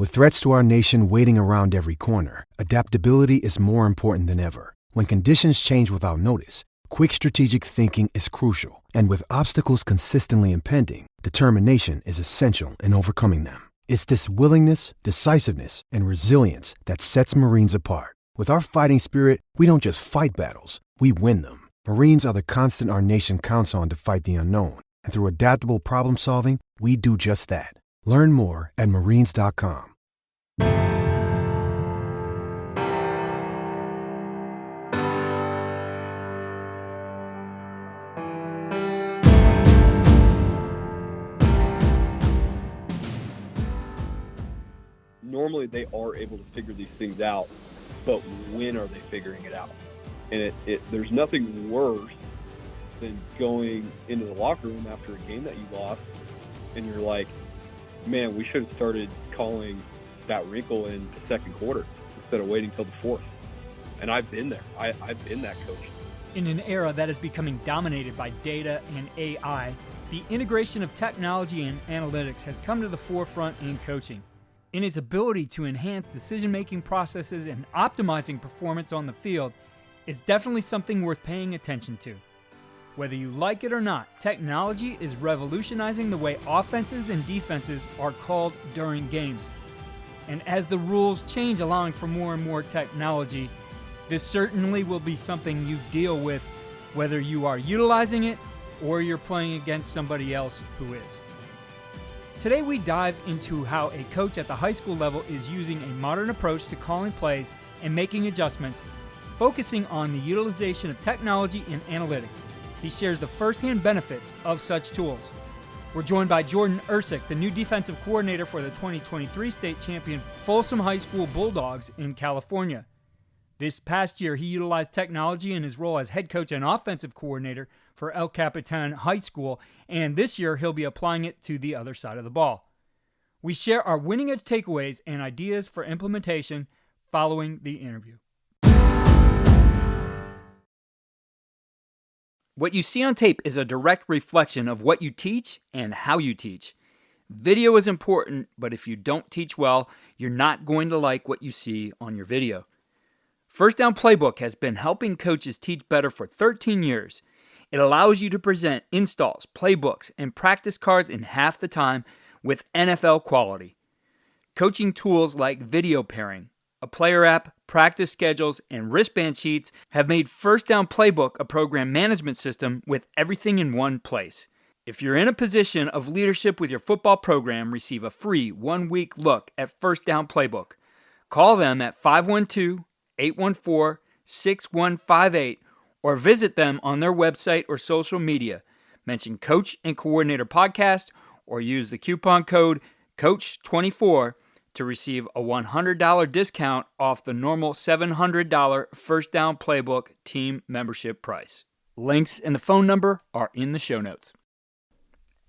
With threats to our nation waiting around every corner, adaptability is more important than ever. When conditions change without notice, quick strategic thinking is crucial. And with obstacles consistently impending, determination is essential in overcoming them. It's this willingness, decisiveness, and resilience that sets Marines apart. With our fighting spirit, we don't just fight battles, we win them. Marines are the constant our nation counts on to fight the unknown. And through adaptable problem solving, we do just that. Learn more at marines.com. Normally they are able to figure these things out, but when are they figuring it out? And there's nothing worse than going into the locker room after a game that you lost and you're like, man, we should have started calling that wrinkle in the second quarter instead of waiting till the fourth. And I've been there. I've been that coach. In an era that is becoming dominated by data and AI, the integration of technology and analytics has come to the forefront in coaching. In its ability to enhance decision-making processes and optimizing performance on the field, it's definitely something worth paying attention to. Whether you like it or not, technology is revolutionizing the way offenses and defenses are called during games. And as the rules change, allowing for more and more technology, this certainly will be something you deal with, whether you are utilizing it or you're playing against somebody else who is. Today we dive into how a coach at the high school level is using a modern approach to calling plays and making adjustments, focusing on the utilization of technology and analytics. He shares the firsthand benefits of such tools. We're joined by Jordan Irsik, the new defensive coordinator for the 2023 state champion Folsom High School Bulldogs in California. This past year, he utilized technology in his role as head coach and offensive coordinator for El Capitan High School, and this year he'll be applying it to the other side of the ball. We share our winning edge takeaways and ideas for implementation following the interview. What you see on tape is a direct reflection of what you teach and how you teach. Video is important, but if you don't teach well, you're not going to like what you see on your video. First Down Playbook has been helping coaches teach better for 13 years. It allows you to present installs, playbooks, and practice cards in half the time with NFL quality. Coaching tools like video pairing, a player app, practice schedules, and wristband sheets have made First Down Playbook a program management system with everything in one place. If you're in a position of leadership with your football program, receive a free 1-week look at First Down Playbook. Call them at 512-814-6158 or visit them on their website or social media. Mention Coach and Coordinator Podcast or use the coupon code COACH24 to receive a $100 discount off the normal $700 First Down Playbook team membership price. Links and the phone number are in the show notes.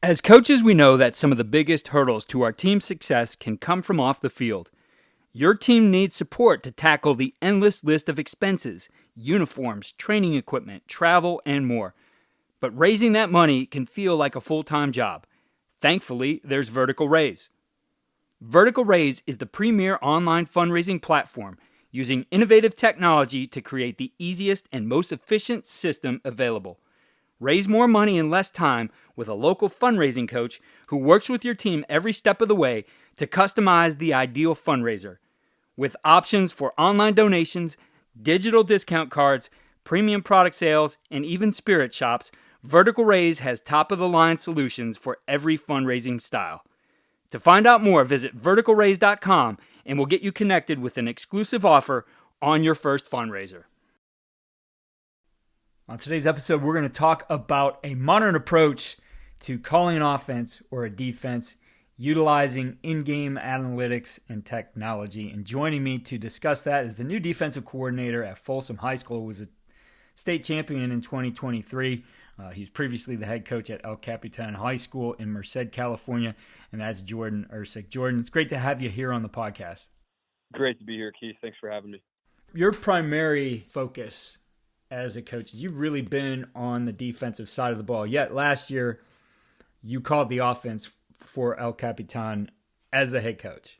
As coaches, we know that some of the biggest hurdles to our team's success can come from off the field. Your team needs support to tackle the endless list of expenses, uniforms, training equipment, travel, and more. But raising that money can feel like a full-time job. Thankfully, there's Vertical Raise. Vertical Raise is the premier online fundraising platform using innovative technology to create the easiest and most efficient system available. Raise more money in less time with a local fundraising coach who works with your team every step of the way to customize the ideal fundraiser. With options for online donations, digital discount cards, premium product sales, and even spirit shops, Vertical Raise has top-of-the-line solutions for every fundraising style. To find out more, visit verticalraise.com and we'll get you connected with an exclusive offer on your first fundraiser. On today's episode, we're going to talk about a modern approach to calling an offense or a defense utilizing in-game analytics and technology. And joining me to discuss that is the new defensive coordinator at Folsom High School, who was a state champion in 2023. He was previously the head coach at El Capitan High School in Merced, California, and that's Jordan Irsik. Jordan, it's great to have you here on the podcast. Great to be here, Keith. Thanks for having me. Your primary focus as a coach is you've really been on the defensive side of the ball. Yet last year, you called the offense for El Capitan as the head coach.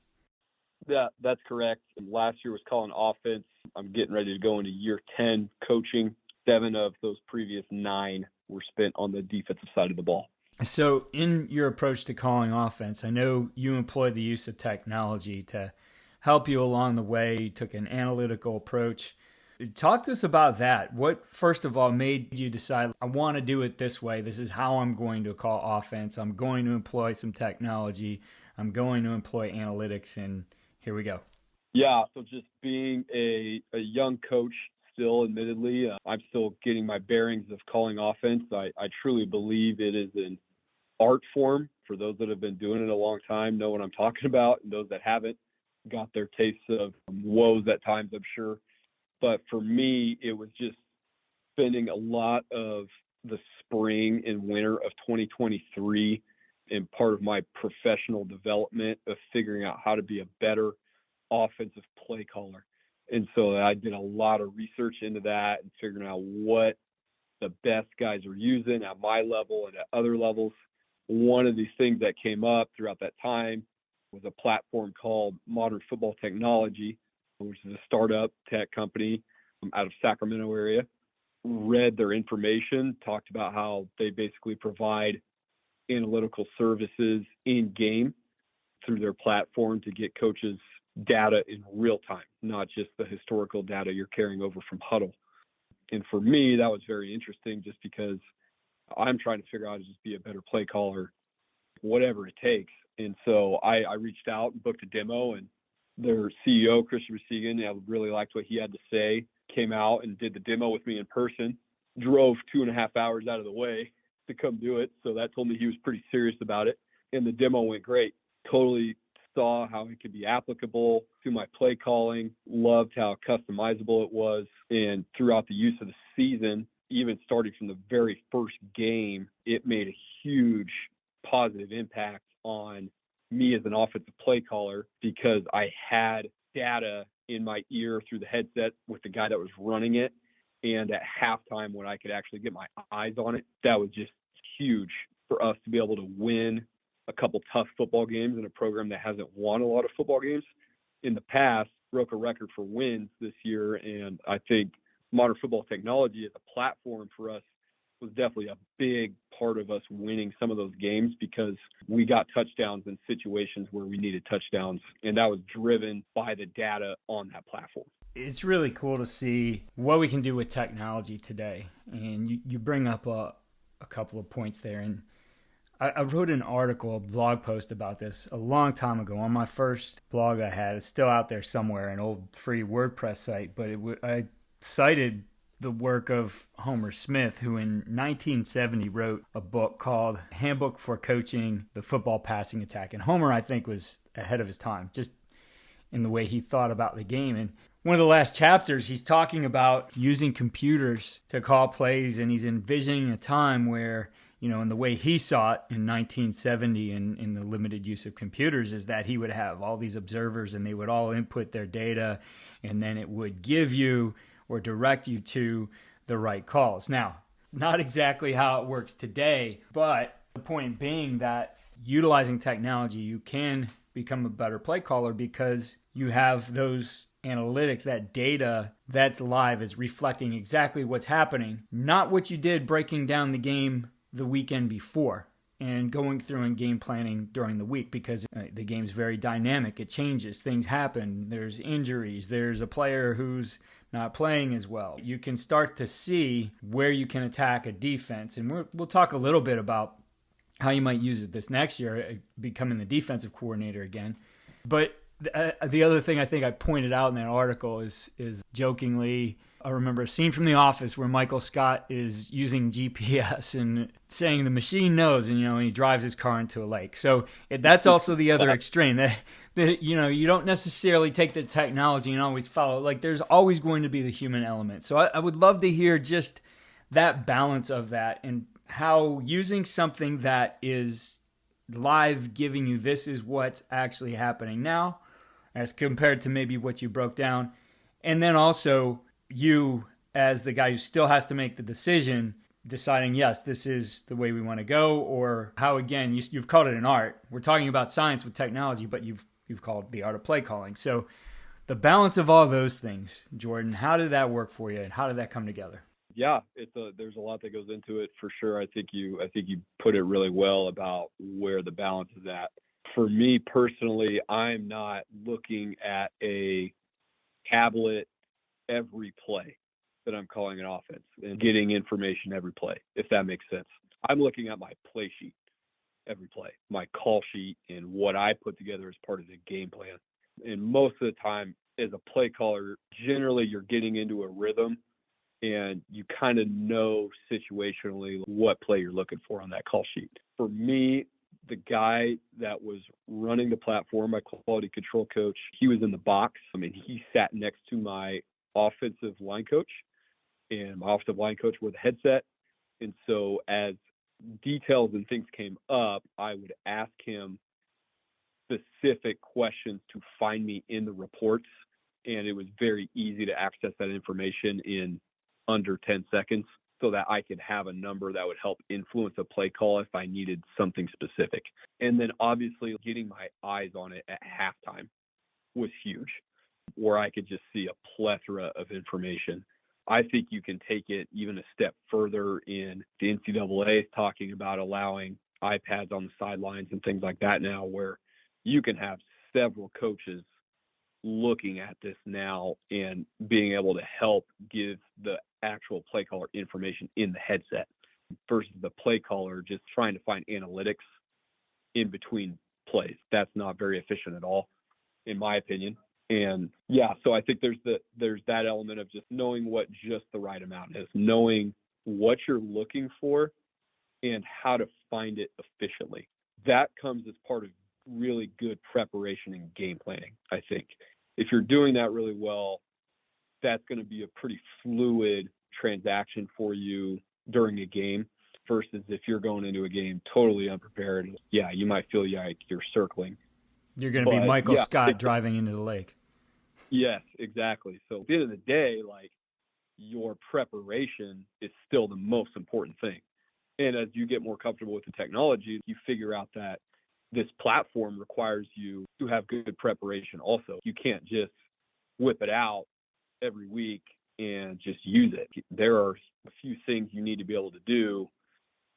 That's correct. Last year was calling offense. I'm getting ready to go into year 10 coaching. 7 of those previous 9 were spent on the defensive side of the ball. So in your approach to calling offense, I know you employ the use of technology to help you along the way. You took an analytical approach. Talk to us about that. What, first of all, made you decide, I want to do it this way. This is how I'm going to call offense. I'm going to employ some technology. I'm going to employ analytics, and here we go. Yeah, so just being a young coach still, admittedly, I'm still getting my bearings of calling offense. I truly believe it is an art form. For those that have been doing it a long time, know what I'm talking about, and those that haven't got their tastes of woes at times, I'm sure. But for me, it was just spending a lot of the spring and winter of 2023 and part of my professional development of figuring out how to be a better offensive play caller. And so I did a lot of research into that and figuring out what the best guys are using at my level and at other levels. One of these things that came up throughout that time was a platform called Modern Football Technology, which is a startup tech company out of Sacramento area. Read their information, talked about how they basically provide analytical services in game through their platform to get coaches data in real time, not just the historical data you're carrying over from Huddle. And for me, that was very interesting just because I'm trying to figure out how to just be a better play caller, whatever it takes. And so I reached out and booked a demo, and their CEO, Christian Irsik, I really liked what he had to say, came out and did the demo with me in person, drove 2.5 hours out of the way to come do it. So that told me he was pretty serious about it. And the demo went great. Totally saw how it could be applicable to my play calling, loved how customizable it was. And throughout the use of the season, even starting from the very first game, it made a huge positive impact on me as an offensive play caller because I had data in my ear through the headset with the guy that was running it. And at halftime, when I could actually get my eyes on it, that was just huge for us to be able to win a couple tough football games in a program that hasn't won a lot of football games in the past. Broke a record for wins this year. And I think Modern Football Technology as a platform for us was definitely a big part of us winning some of those games because we got touchdowns in situations where we needed touchdowns, and that was driven by the data on that platform. It's really cool to see what we can do with technology today, and you bring up a couple of points there, and I wrote an article, a blog post about this a long time ago on my first blog I had. It's still out there somewhere, an old free WordPress site, but I cited the work of Homer Smith, who in 1970 wrote a book called Handbook for Coaching the Football Passing Attack. And Homer, I think, was ahead of his time, just in the way he thought about the game. And one of the last chapters, he's talking about using computers to call plays, and he's envisioning a time where, you know, in the way he saw it in 1970 and in the limited use of computers, is that he would have all these observers and they would all input their data, and then it would give you or direct you to the right calls. Now, not exactly how it works today, but the point being that utilizing technology, you can become a better play caller because you have those analytics, that data that's live is reflecting exactly what's happening, not what you did breaking down the game the weekend before and going through and game planning during the week, because the game's very dynamic. It changes. Things happen. There's injuries. There's a player who's not playing as well. You can start to see where you can attack a defense. And we'll talk a little bit about how you might use it this next year, becoming the defensive coordinator again. But the other thing I think I pointed out in that article is jokingly, I remember a scene from The Office where Michael Scott is using GPS and saying the machine knows, and he drives his car into a lake. So that's also the other extreme. That you don't necessarily take the technology and always follow. Like, there's always going to be the human element. So I would love to hear just that balance of that and how using something that is live, giving you this is what's actually happening now, as compared to maybe what you broke down, and then also you as the guy who still has to make the decision, deciding, yes, this is the way we want to go, or how, again, you've called it an art. We're talking about science with technology, but you've you've called the art of play calling. So the balance of all those things, Jordan, how did that work for you, and how did that come together? Yeah, there's a lot that goes into it for sure. I think you put it really well about where the balance is at. For me personally, I'm not looking at a tablet every play that I'm calling an offense and getting information every play, if that makes sense. I'm looking at my play sheet every play, my call sheet, and what I put together as part of the game plan. And most of the time, as a play caller, generally you're getting into a rhythm and you kind of know situationally what play you're looking for on that call sheet. For me, the guy that was running the platform, my quality control coach, he was in the box. I mean, he sat next to my offensive line coach, and my offensive line coach wore the headset. And so as details and things came up, I would ask him specific questions to find me in the reports. And it was very easy to access that information in under 10 seconds so that I could have a number that would help influence a play call if I needed something specific. And then obviously getting my eyes on it at halftime was huge, where I could just see a plethora of information. I think you can take it even a step further in the NCAA is talking about allowing iPads on the sidelines and things like that now, where you can have several coaches looking at this now and being able to help give the actual play caller information in the headset versus the play caller just trying to find analytics in between plays. That's not very efficient at all, in my opinion. And yeah, so I think there's that element of just knowing what just the right amount is, knowing what you're looking for and how to find it efficiently. That comes as part of really good preparation and game planning, I think. If you're doing that really well, that's going to be a pretty fluid transaction for you during a game versus if you're going into a game totally unprepared. Yeah, you might feel like you're circling. You're going to be Michael Scott driving into the lake. Yes, exactly. So at the end of the day, like, your preparation is still the most important thing. And as you get more comfortable with the technology, you figure out that this platform requires you to have good preparation also. You can't just whip it out every week and just use it. There are a few things you need to be able to do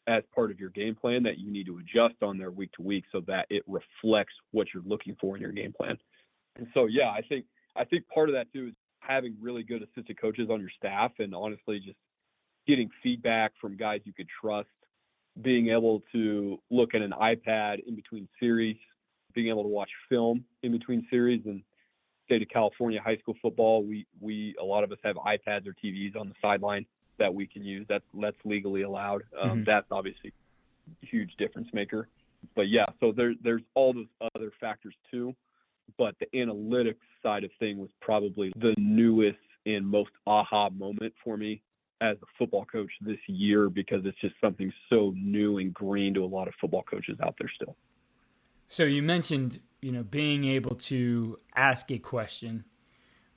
as part of your game plan that you need to adjust on there week to week so that it reflects what you're looking for in your game plan. And so, yeah, I think part of that too is having really good assistant coaches on your staff and honestly just getting feedback from guys you could trust, being able to look at an iPad in between series, being able to watch film in between series. And state of California high school football, we a lot of us have iPads or TVs on the sideline that we can use. That's legally allowed. That's obviously a huge difference maker. But yeah, so there's all those other factors too. But the analytics side of thing was probably the newest and most aha moment for me as a football coach this year, because it's just something so new and green to a lot of football coaches out there still. So you mentioned, being able to ask a question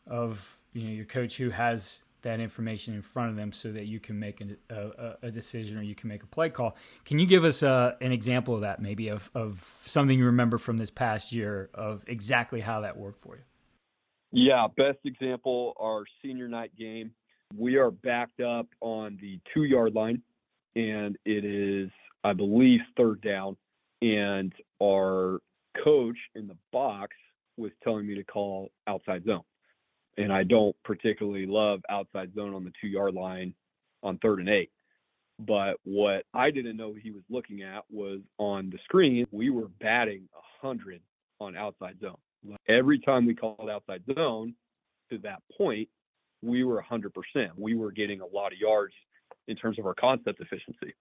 of, your coach who has that information in front of them so that you can make a decision or you can make a play call. Can you give us an example of that, maybe of something you remember from this past year of exactly how that worked for you? Yeah, best example, our senior night game. We are backed up on the 2-yard line, and it is, I believe, third down. And our coach in the box was telling me to call outside zone. And I don't particularly love outside zone on the 2-yard line on 3rd and 8. But what I didn't know he was looking at was on the screen, we were batting 100 on outside zone. Every time we called outside zone to that point, we were 100%. We were getting a lot of yards in terms of our concept efficiency.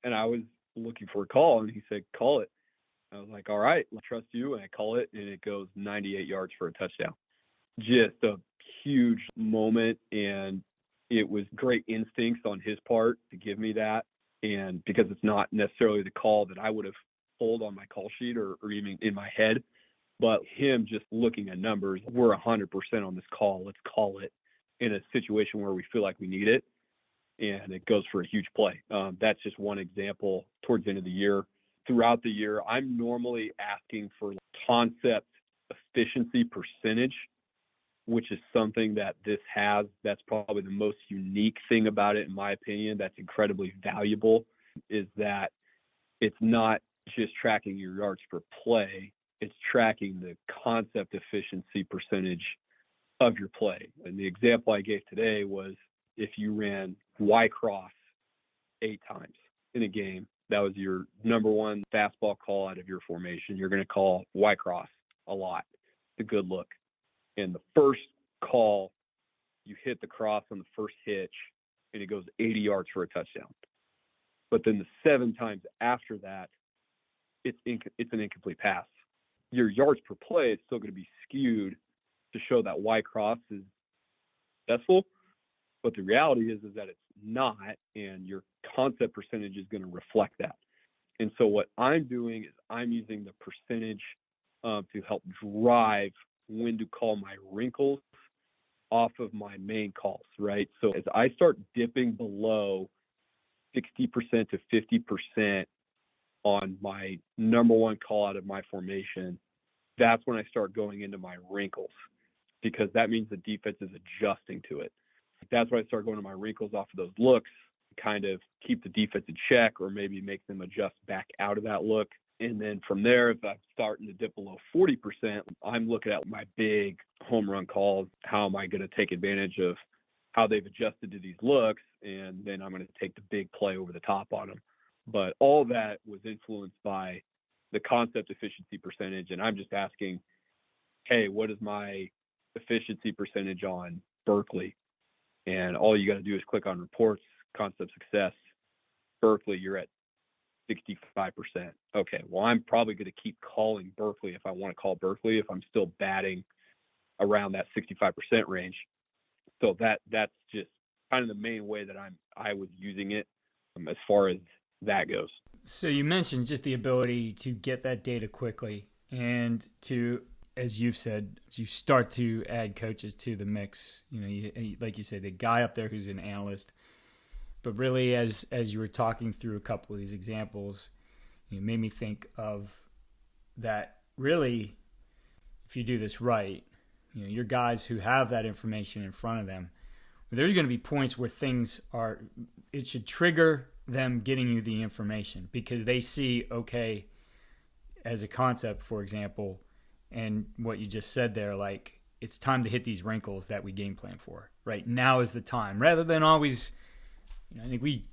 And I was looking for a call, and he said, call it. I was like, all right, I trust you. And I call it, and it goes 98 yards for a touchdown. Just a huge moment, and it was great instincts on his part to give me that. And because it's not necessarily the call that I would have pulled on my call sheet or even in my head, but him just looking at numbers, we're 100% on this call. Let's call it in a situation where we feel like we need it. And it goes for a huge play. That's just one example towards the end of the year. Throughout the year, I'm normally asking for concept efficiency percentage, which is something that this has. That's probably the most unique thing about it, in my opinion, that's incredibly valuable, is that it's not just tracking your yards per play, it's tracking the concept efficiency percentage of your play. And the example I gave today was if you ran Y cross 8 times in a game, that was your number one fastball call out of your formation. You're going to call Y cross a lot. It's a good look. And the first call, you hit the cross on the first hitch, and it goes 80 yards for a touchdown. But then the 7 times after that, it's an incomplete pass. Your yards per play is still going to be skewed to show that Y cross is successful, but the reality is that it's not, and your concept percentage is going to reflect that. And so what I'm doing is I'm using the percentage to help drive when to call my wrinkles off of my main calls, right? So as I start dipping below 60% to 50% on my number one call out of my formation, that's when I start going into my wrinkles, because that means the defense is adjusting to it. That's when I start going to my wrinkles off of those looks, kind of keep the defense in check, or maybe make them adjust back out of that look. And then from there, if I'm starting to dip below 40%, I'm looking at my big home run calls. How am I going to take advantage of how they've adjusted to these looks? And then I'm going to take the big play over the top on them. But all that was influenced by the concept efficiency percentage. And I'm just asking, hey, what is my efficiency percentage on Berkeley? And all you got to do is click on reports, concept success. Berkeley, you're at 65%. Okay, well, I'm probably going to keep calling Berkeley if I want to call Berkeley, if I'm still batting around that 65% range. So that's just kind of the main way that I was using it as far as that goes. So you mentioned just the ability to get that data quickly and to, as you've said, you start to add coaches to the mix. You know, like you said, the guy up there who's an analyst. But really, as you were talking through a couple of these examples, it made me think of that really, if you do this right, you know, your guys who have that information in front of them, there's going to be points where it should trigger them getting you the information because they see, okay, as a concept, for example, and what you just said there, like, it's time to hit these wrinkles that we game plan for, right? Now is the time, rather than always, you know, I think we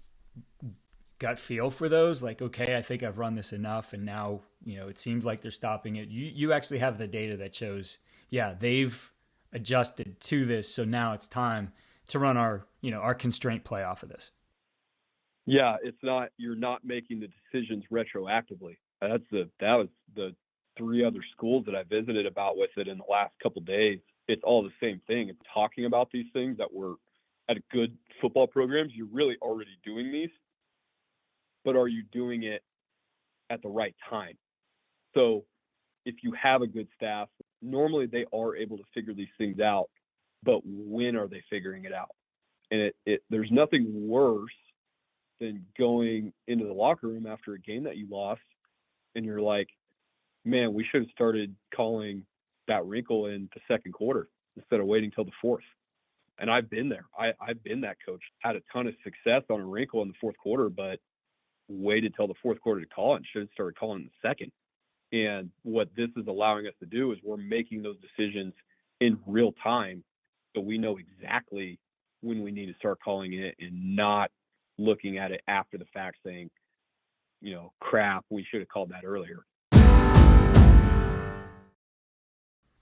gut feel for those, like, okay, I think I've run this enough, and now, you know, it seems like they're stopping it. You actually have the data that shows, yeah, they've adjusted to this, so now it's time to run our constraint play off of this. Yeah, you're not making the decisions retroactively. That was the 3 other schools that I visited about with it in the last couple of days. It's all the same thing. It's talking about these things that were at good football programs. You're really already doing these, but are you doing it at the right time? So if you have a good staff, normally they are able to figure these things out, but when are they figuring it out? And there's nothing worse than going into the locker room after a game that you lost and you're like, man, we should have started calling that wrinkle in the second quarter instead of waiting till the fourth. And I've been there. I've been that coach. Had a ton of success on a wrinkle in the fourth quarter, but waited till the fourth quarter to call it and should have started calling in the second. And what this is allowing us to do is we're making those decisions in real time, so we know exactly when we need to start calling it and not looking at it after the fact saying, you know, crap, we should have called that earlier.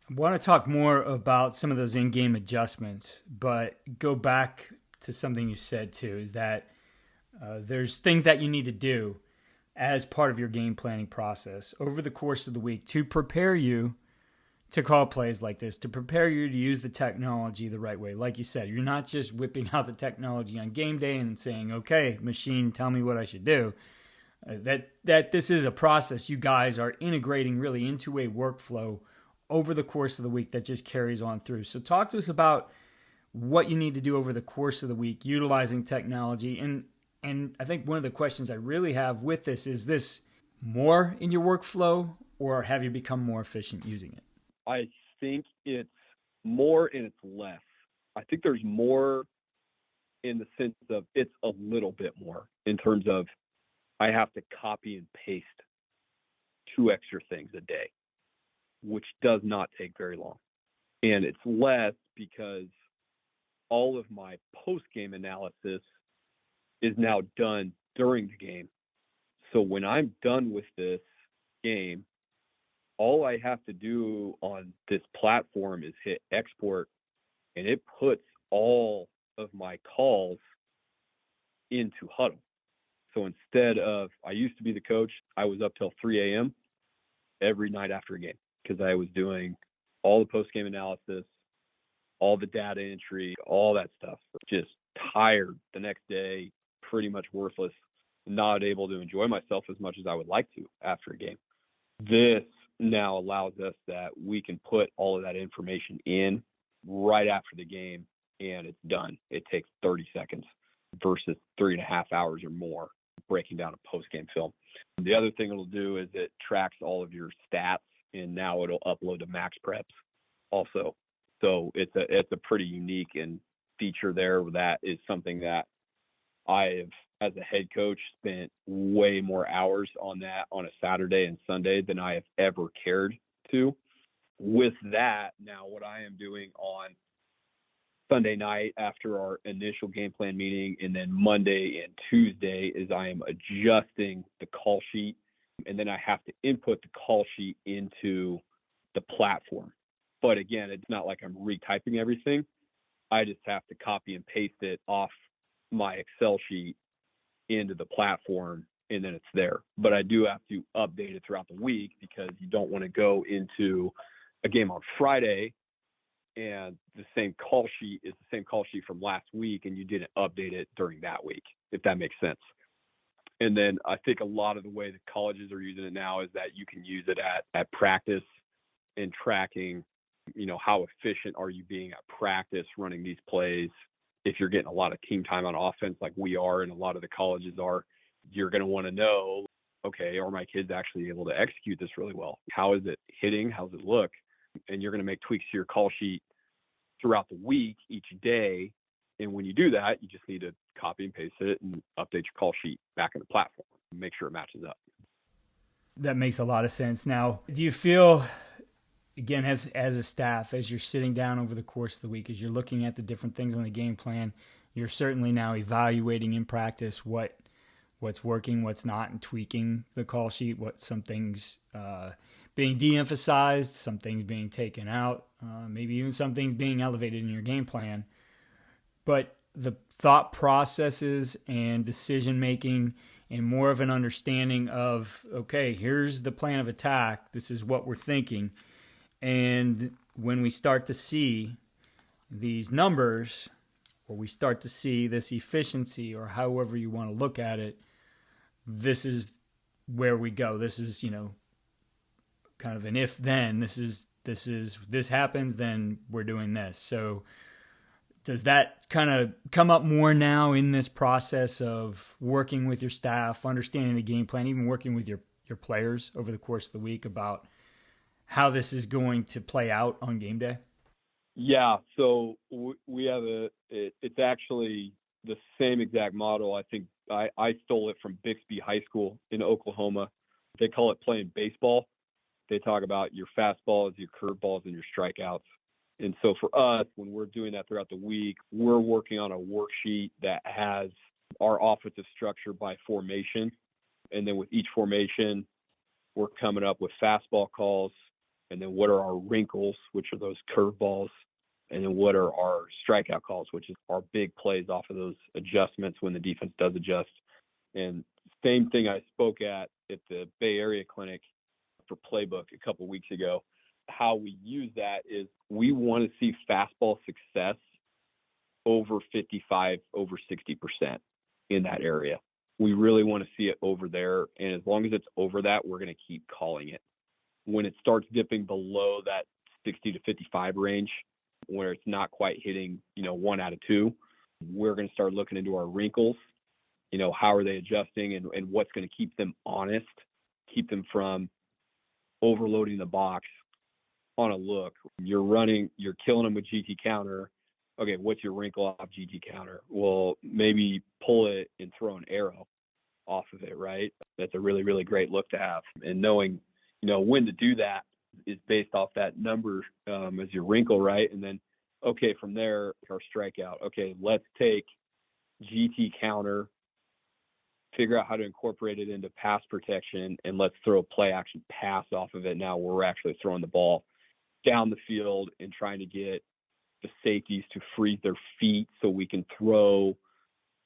I want to talk more about some of those in-game adjustments, but go back to something you said too, is that there's things that you need to do as part of your game planning process over the course of the week to prepare you to call plays like this, to prepare you to use the technology the right way. Like you said, you're not just whipping out the technology on game day and saying, okay, machine, tell me what I should do. That this is a process you guys are integrating really into a workflow over the course of the week that just carries on through. So talk to us about what you need to do over the course of the week, utilizing technology. And I think one of the questions I really have with this is this more in your workflow, or have you become more efficient using it? I think it's more and it's less. I think there's more in the sense of it's a little bit more in terms of I have to copy and paste 2 extra things a day, which does not take very long. And it's less because all of my post-game analysis is now done during the game. So when I'm done with this game, all I have to do on this platform is hit export, and it puts all of my calls into Huddle. So instead of, I used to be the coach, I was up till 3 a.m. every night after a game because I was doing all the post-game analysis, all the data entry, all that stuff. Just tired the next day, pretty much worthless, not able to enjoy myself as much as I would like to after a game. This now allows us that we can put all of that information in right after the game, and it's done. It takes 30 seconds versus 3.5 hours or more breaking down a post-game film. The other thing it'll do is it tracks all of your stats, and now it'll upload to Max Preps also. So it's a pretty unique and feature there. That is something that I have, as a head coach, spent way more hours on that on a Saturday and Sunday than I have ever cared to. With that, now what I am doing on Sunday night after our initial game plan meeting and then Monday and Tuesday is I am adjusting the call sheet, and then I have to input the call sheet into the platform. But again, it's not like I'm retyping everything. I just have to copy and paste it off my Excel sheet into the platform, and then it's there. But I do have to update it throughout the week because you don't want to go into a game on Friday and the same call sheet is the same call sheet from last week and you didn't update it during that week, if that makes sense. And then I think a lot of the way the colleges are using it now is that you can use it at practice and tracking, how efficient are you being at practice running these plays. If you're getting a lot of team time on offense like we are and a lot of the colleges are, you're going to want to know, okay, are my kids actually able to execute this really well? How is it hitting? How does it look? And you're going to make tweaks to your call sheet throughout the week, each day. And when you do that, you just need to copy and paste it and update your call sheet back in the platform and make sure it matches up. That makes a lot of sense. Now, do you feel, again, as a staff, as you're sitting down over the course of the week, as you're looking at the different things on the game plan, you're certainly now evaluating in practice what's working, what's not, and tweaking the call sheet, what some things being de-emphasized, some things being taken out, maybe even some things being elevated in your game plan. But the thought processes and decision-making and more of an understanding of, okay, here's the plan of attack, this is what we're thinking. And when we start to see these numbers, or we start to see this efficiency, or however you want to look at it, this is where we go. This is, kind of an if-then. This happens, then we're doing this. So does that kind of come up more now in this process of working with your staff, understanding the game plan, even working with your players over the course of the week about how this is going to play out on game day? Yeah, so we have it's actually the same exact model. I think I stole it from Bixby High School in Oklahoma. They call it playing baseball. They talk about your fastballs, your curveballs, and your strikeouts. And so for us, when we're doing that throughout the week, we're working on a worksheet that has our offensive structure by formation. And then with each formation, we're coming up with fastball calls. And then what are our wrinkles, which are those curveballs. And then what are our strikeout calls, which is our big plays off of those adjustments when the defense does adjust. And same thing I spoke at the Bay Area Clinic for Playbook a couple of weeks ago. How we use that is we want to see fastball success over 55, over 60% in that area. We really want to see it over there. And as long as it's over that, we're going to keep calling it. When it starts dipping below that 60 to 55 range, where it's not quite hitting, 1 out of 2, we're going to start looking into our wrinkles. How are they adjusting and what's going to keep them honest, keep them from overloading the box on a look. You're killing them with GT counter. Okay, what's your wrinkle off GT counter? Well, maybe pull it and throw an arrow off of it, right? That's a really, really great look to have. And knowing, when to do that is based off that number as your wrinkle, right? And then, okay, from there, our strikeout. Okay, let's take GT counter, figure out how to incorporate it into pass protection, and let's throw a play action pass off of it now where we're actually throwing the ball down the field and trying to get the safeties to freeze their feet so we can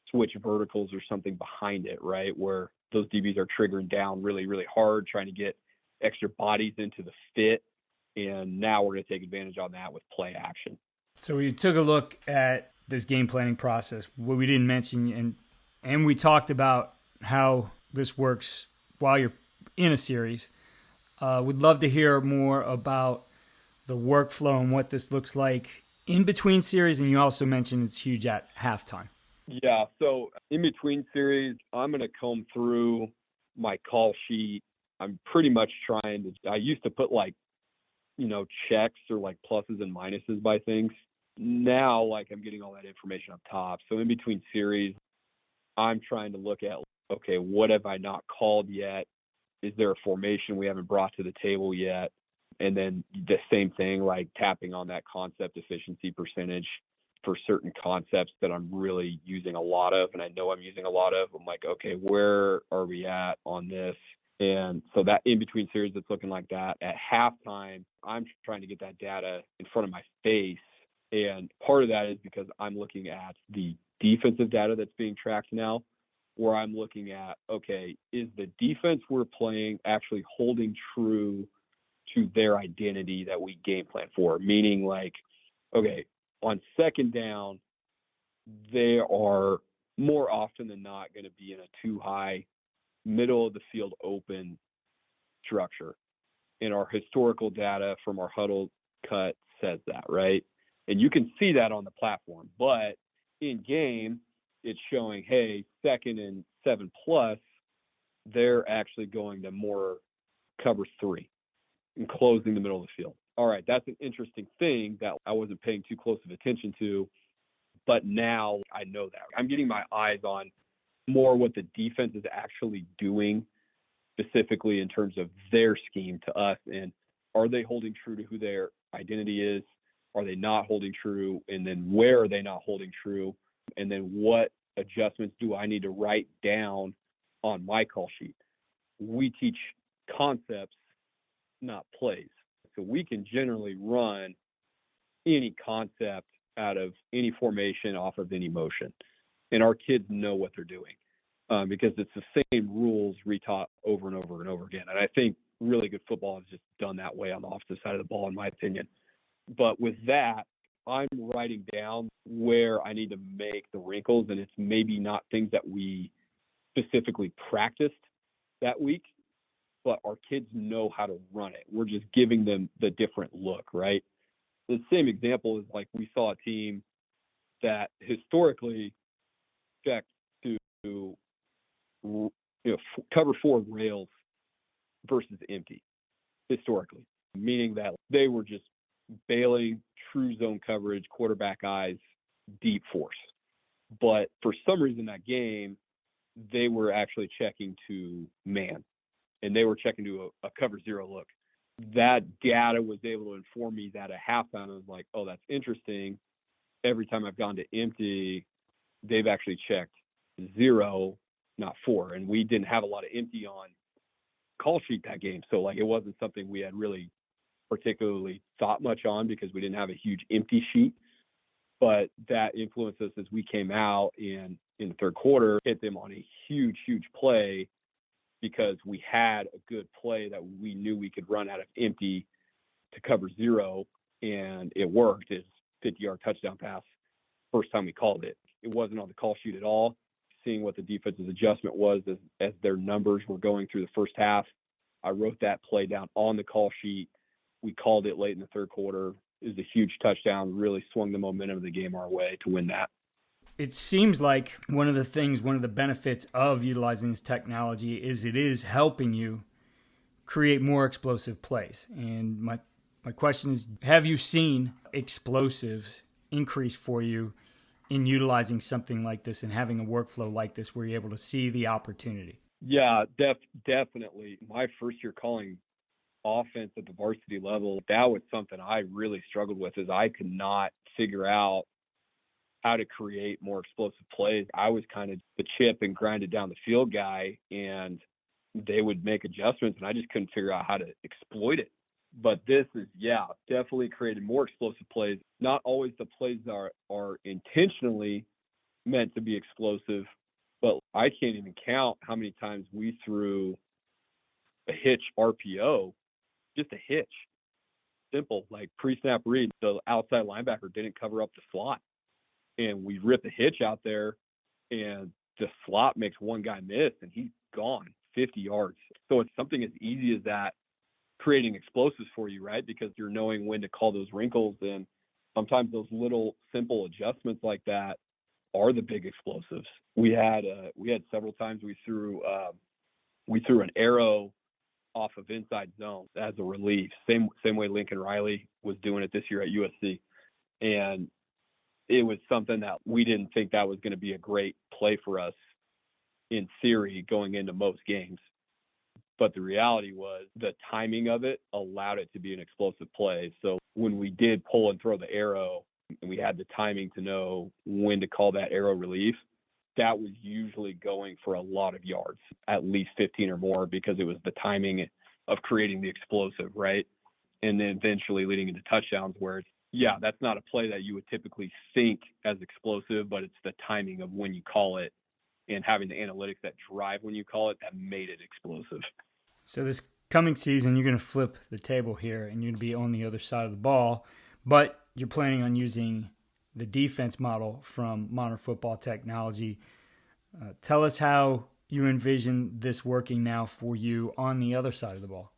switch verticals or something behind it, right? Where those DBs are triggering down really, really hard, trying to get extra bodies into the fit. And now we're going to take advantage on that with play action. So we took a look at this game planning process. What we didn't mention, and we talked about how this works while you're in a series. We'd love to hear more about the workflow and what this looks like in between series. And you also mentioned it's huge at halftime. Yeah, so in between series, I'm going to comb through my call sheet. I'm pretty much I used to put checks or pluses and minuses by things. Now, I'm getting all that information up top. So in between series, I'm trying to look at, okay, what have I not called yet? Is there a formation we haven't brought to the table yet? And then the same thing, tapping on that concept efficiency percentage for certain concepts that I'm really using a lot of, and I know I'm using a lot of. I'm like, okay, where are we at on this? And so that in between series, it's looking like that. At halftime, I'm trying to get that data in front of my face. And part of that is because I'm looking at the defensive data that's being tracked now, where I'm looking at, okay, is the defense we're playing actually holding true to their identity that we game plan for? Meaning okay, on second down, they are more often than not going to be in a too high, middle of the field open structure. And our historical data from our huddle cut says that, right? And you can see that on the platform. But in game, it's showing, hey, 2nd and 7+, they're actually going to more cover 3 and closing the middle of the field. All right, that's an interesting thing that I wasn't paying too close of attention to, but now I know that. I'm getting my eyes on more what the defense is actually doing, specifically in terms of their scheme to us, and are they holding true to who their identity is? Are they not holding true? And then where are they not holding true? And then what adjustments do I need to write down on my call sheet? We teach concepts, not plays. So we can generally run any concept out of any formation off of any motion. And our kids know what they're doing because it's the same rules retaught over and over and over again. And I think really good football is just done that way on the opposite side of the ball, in my opinion. But with that, I'm writing down where I need to make the wrinkles, and it's maybe not things that we specifically practiced that week, but our kids know how to run it. We're just giving them the different look, right? The same example is we saw a team that historically checked to cover 4 rails versus empty, historically, meaning that they were just bailing, true zone coverage, quarterback eyes, deep force. But for some reason that game, they were actually checking to man, and they were checking to a cover 0 look. That data was able to inform me that at halftime, I was like, oh, that's interesting. Every time I've gone to empty, they've actually checked 0, not 4. And we didn't have a lot of empty on call sheet that game. So it wasn't something we had really particularly thought much on because we didn't have a huge empty sheet. But that influenced us as we came out in the third quarter, hit them on a huge, huge play because we had a good play that we knew we could run out of empty to cover 0, and it worked. It's 50-yard touchdown pass. First time we called it. It wasn't on the call sheet at all. Seeing what the defense's adjustment was as their numbers were going through the first half, I wrote that play down on the call sheet. We called it late in the third quarter. It was a huge touchdown, really swung the momentum of the game our way to win that. It seems like one of the benefits of utilizing this technology is it is helping you create more explosive plays. And my My question is, have you seen explosives increase for you in utilizing something like this and having a workflow like this where you're able to see the opportunity? Yeah, definitely. My first year calling offense at the varsity level, that was something I really struggled with, is I could not figure out how to create more explosive plays. I was kind of the chip and grind it down the field guy, and they would make adjustments, and I just couldn't figure out how to exploit it. But this is, definitely created more explosive plays. Not always the plays are intentionally meant to be explosive, but I can't even count how many times we threw a hitch RPO, just a hitch. Simple, like pre-snap read. The outside linebacker didn't cover up the slot, and we rip a hitch out there, and the slot makes one guy miss, and he's gone 50 yards. So it's something as easy as that, creating explosives for you, right? Because you're knowing when to call those wrinkles, and sometimes those little simple adjustments like that are the big explosives. We had several times we threw an arrow off of inside zone as a relief. Same way Lincoln Riley was doing it this year at USC, and it was something that we didn't think that was going to be a great play for us in theory going into most games. But the reality was the timing of it allowed it to be an explosive play. So when we did pull and throw the arrow, and we had the timing to know when to call that arrow relief, that was usually going for a lot of yards, at least 15 or more, because it was the timing of creating the explosive, right? And then eventually leading into touchdowns where it's, that's not a play that you would typically think as explosive, but it's the timing of when you call it and having the analytics that drive when you call it that made it explosive. So this coming season, you're going to flip the table here and you're going to be on the other side of the ball, but you're planning on using the defense model from modern football technology. Tell us how you envision this working now for you on the other side of the ball.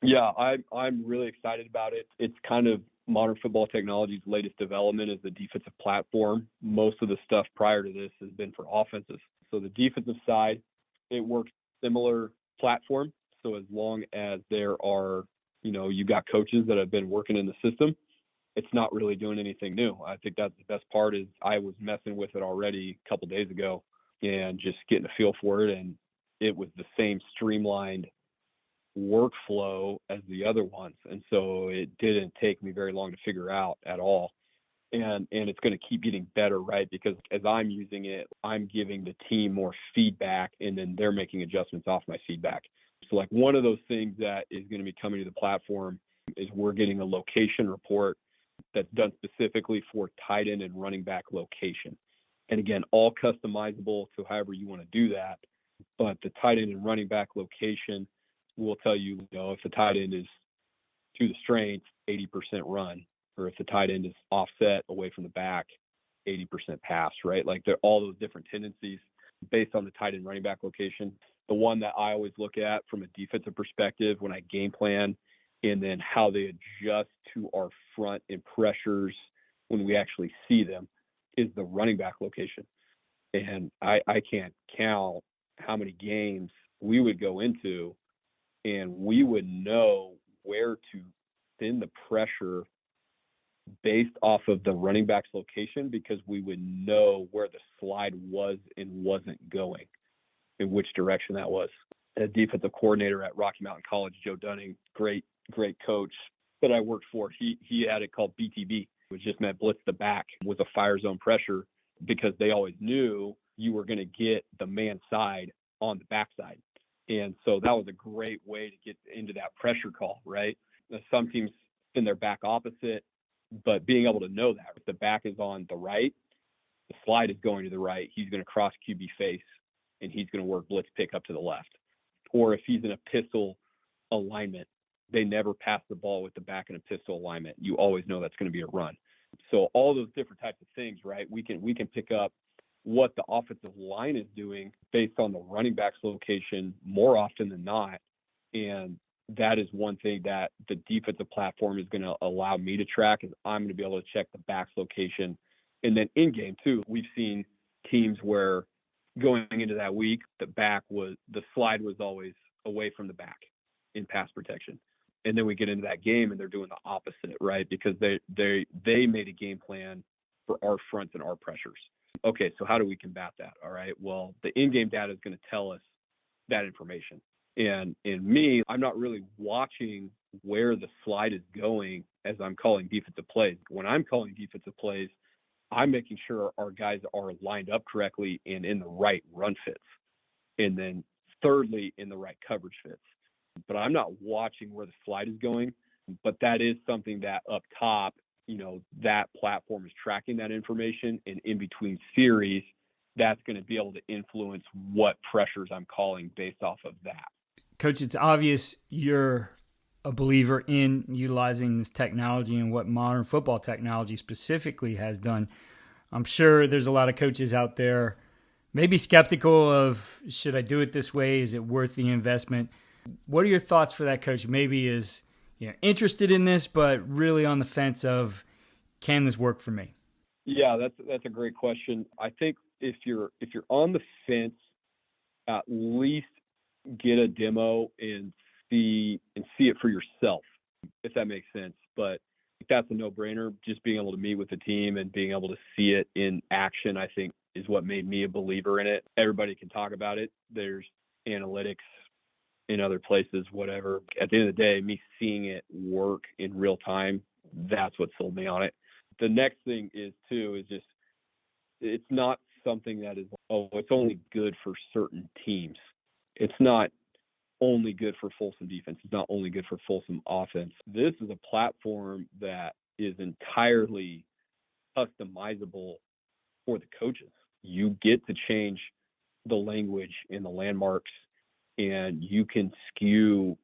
Yeah, I'm really excited about it. It's kind of modern football technology's latest development is the defensive platform. Most of the stuff prior to this has been for offenses. So the defensive side, it works similar platform. So as long as there are, you've got coaches that have been working in the system, it's not really doing anything new. I think that's the best part is I was messing with it already a couple days ago and just getting a feel for it. And it was the same streamlined workflow as the other ones. And so it didn't take me very long to figure out at all. And it's going to keep getting better, right? Because as I'm using it, I'm giving the team more feedback and then they're making adjustments off my feedback. So like one of those things that is going to be coming to the platform is we're getting a location report that's done specifically for tight end and running back location. And again, all customizable to however you want to do that. But the tight end and running back location will tell you, if the tight end is to the strength, 80% run, or if the tight end is offset away from the back, 80% pass, right? Like they're all those different tendencies based on the tight end running back location. The one that I always look at from a defensive perspective when I game plan and then how they adjust to our front and pressures when we actually see them is the running back location. And I can't count how many games we would go into and we would know where to send the pressure based off of the running back's location because we would know where the slide was and wasn't going, in which direction that was. A defensive coordinator at Rocky Mountain College, Joe Dunning, great coach that I worked for, he had it called BTB, which just meant blitz the back with a fire zone pressure because they always knew you were going to get the man side on the backside. And so that was a great way to get into that pressure call, right? Some teams send their back opposite, but being able to know that if the back is on the right, the slide is going to the right, he's going to cross QB face and he's going to work blitz pick up to the left. Or if he's in a pistol alignment, they never pass the ball with the back in a pistol alignment. You always know that's going to be a run. So all those different types of things, right? We can pick up what the offensive line is doing based on the running back's location more often than not. And that is one thing that the defensive platform is going to allow me to track is I'm going to be able to check the back's location. And then in game too, we've seen teams where going into that week, the slide was always away from the back in pass protection. And then we get into that game and they're doing the opposite, right? Because they made a game plan for our fronts and our pressures. Okay, so how do we combat that? All right, well, the in-game data is going to tell us that information. And in me, I'm not really watching where the slide is going as I'm calling defensive plays. When I'm calling defensive plays, I'm making sure our guys are lined up correctly and in the right run fits. And then thirdly, in the right coverage fits. But I'm not watching where the slide is going. But that is something that up top, that platform is tracking that information. And in between series, that's going to be able to influence what pressures I'm calling based off of that. Coach, it's obvious you're a believer in utilizing this technology and what modern football technology specifically has done. I'm sure there's a lot of coaches out there maybe skeptical of, should I do it this way? Is it worth the investment? What are your thoughts for that coach? Maybe is interested in this, but really on the fence of, can this work for me? Yeah, that's a great question. I think if you're on the fence, at least get a demo and see it for yourself, if that makes sense. But that's a no-brainer. Just being able to meet with the team and being able to see it in action, I think, is what made me a believer in it. Everybody can talk about it. There's analytics in other places, whatever. At the end of the day, me seeing it work in real time, that's what sold me on it. The next thing is just, it's not something that is, it's only good for certain teams. It's not only good for Folsom defense. It's not only good for Folsom offense. This is a platform that is entirely customizable for the coaches. You get to change the language and the landmarks, and you can skew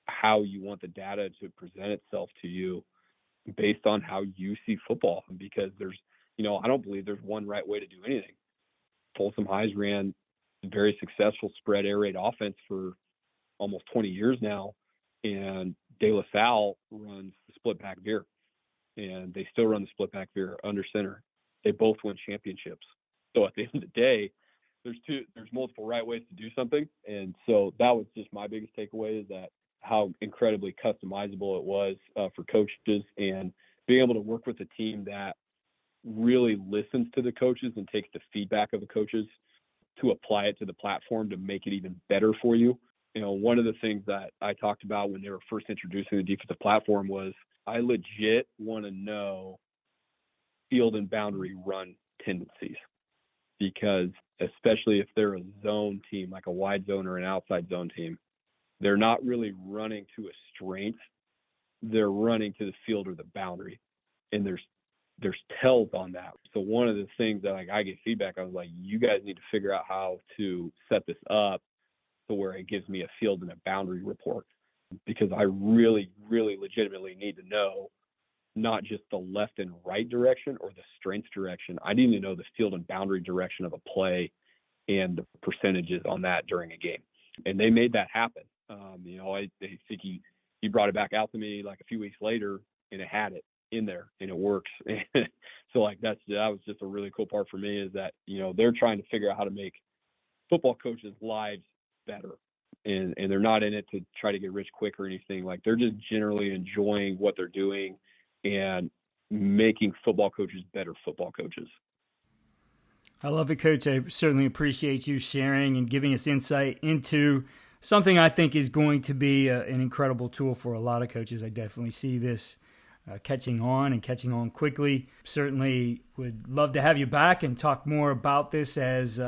how you want the data to present itself to you based on how you see football. Because there's, I don't believe there's one right way to do anything. Folsom High's ran a very successful spread air raid offense for almost 20 years now, and De La Salle runs the split back veer, and they still run the split back veer under center. They both win championships. So at the end of the day, there's multiple right ways to do something. And so that was just my biggest takeaway, is that how incredibly customizable it was for coaches, and being able to work with a team that really listens to the coaches and takes the feedback of the coaches to apply it to the platform to make it even better for you. One of the things that I talked about when they were first introducing the defensive platform was, I legit want to know field and boundary run tendencies, because especially if they're a zone team, like a wide zone or an outside zone team, they're not really running to a strength. They're running to the field or the boundary, and there's tells on that. So one of the things that I get feedback, I was like, you guys need to figure out how to set this up to where it gives me a field and a boundary report, because I really, really legitimately need to know not just the left and right direction or the strength direction. I need to know the field and boundary direction of a play and the percentages on that during a game. And they made that happen. I think he brought it back out to me like a few weeks later, and it had it in there and it works. So that was just a really cool part for me, is that, they're trying to figure out how to make football coaches' lives better. And they're not in it to try to get rich quick or anything. Like, they're just generally enjoying what they're doing and making football coaches better football coaches. I love it, Coach. I certainly appreciate you sharing and giving us insight into something I think is going to be an incredible tool for a lot of coaches. I definitely see this catching on quickly. Certainly would love to have you back and talk more about this as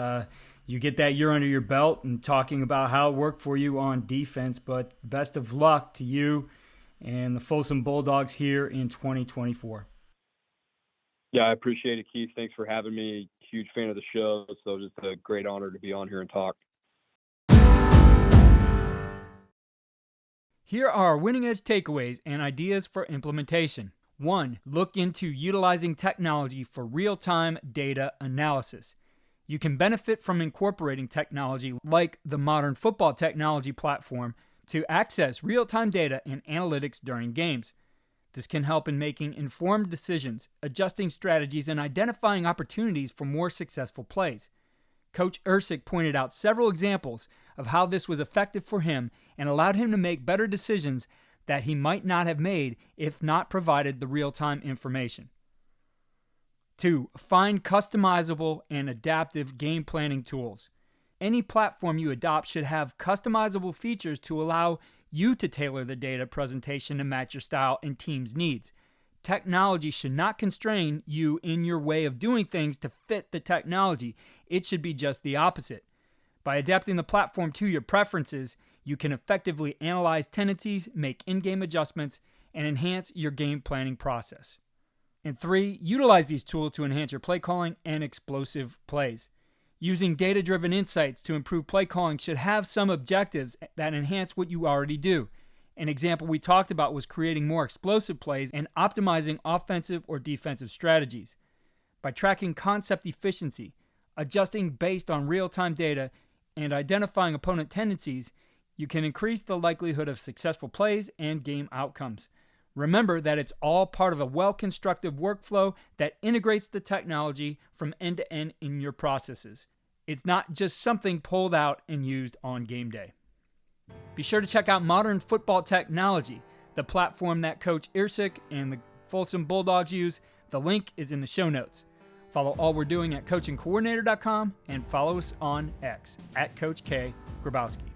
you get that year under your belt and talking about how it worked for you on defense. But best of luck to you and the Folsom Bulldogs here in 2024. Yeah, I appreciate it, Keith. Thanks for having me. Huge fan of the show. So just a great honor to be on here and talk. Here are our winning edge takeaways and ideas for implementation. 1. Look into utilizing technology for real-time data analysis. You can benefit from incorporating technology like the modern football technology platform to access real-time data and analytics during games. This can help in making informed decisions, adjusting strategies, and identifying opportunities for more successful plays. Coach Irsik pointed out several examples of how this was effective for him and allowed him to make better decisions that he might not have made if not provided the real-time information. 2. Find customizable and adaptive game planning tools. Any platform you adopt should have customizable features to allow you to tailor the data presentation to match your style and team's needs. Technology should not constrain you in your way of doing things to fit the technology. It should be just the opposite. By adapting the platform to your preferences, you can effectively analyze tendencies, make in-game adjustments, and enhance your game planning process. And 3, utilize these tools to enhance your play calling and explosive plays. Using data-driven insights to improve play calling should have some objectives that enhance what you already do. An example we talked about was creating more explosive plays and optimizing offensive or defensive strategies. By tracking concept efficiency, adjusting based on real-time data, and identifying opponent tendencies, you can increase the likelihood of successful plays and game outcomes. Remember that it's all part of a well-constructed workflow that integrates the technology from end to end in your processes. It's not just something pulled out and used on game day. Be sure to check out Modern Football Technology, the platform that Coach Irsik and the Folsom Bulldogs use. The link is in the show notes. Follow All We're Doing at coachingcoordinator.com and follow us on X at Coach K. Grabowski.